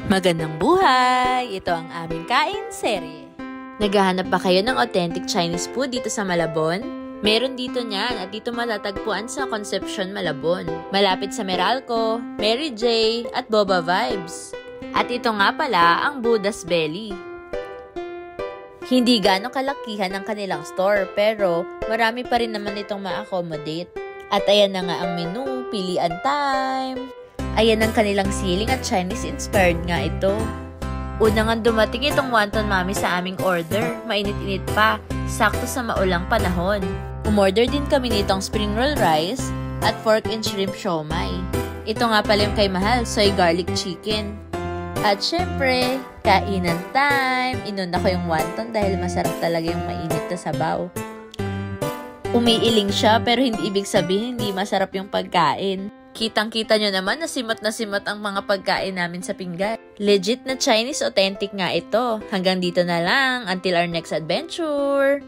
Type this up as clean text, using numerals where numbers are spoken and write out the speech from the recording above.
Magandang buhay! Ito ang aming kain serye. Naghahanap ba kayo ng authentic Chinese food dito sa Malabon? Meron dito niyan at dito matatagpuan sa Concepcion, Malabon. Malapit sa Meralco, Mary J. at Boba Vibes. At ito nga pala ang Buddha's Belly. Hindi gaano kalakihan ang kanilang store pero marami pa rin naman itong ma-accommodate. At ayan na nga ang menu, pilian time! Ayan ang kanilang ceiling at Chinese-inspired nga ito. Una nga dumating itong wonton mami sa aming order. Mainit-init pa, sakto sa maulang panahon. Umorder din kami nitong spring roll rice at pork and shrimp siomai. Ito nga pala yung kay Mahal, soy garlic chicken. At syempre, kainan time! Inuna ko yung wonton dahil masarap talaga yung mainit na sabaw. Umiiling siya pero hindi ibig sabihin hindi masarap yung pagkain. Kitang-kita nyo naman na simat ang mga pagkain namin sa pinggan. Legit na Chinese authentic nga ito. Hanggang dito na lang. Until our next adventure!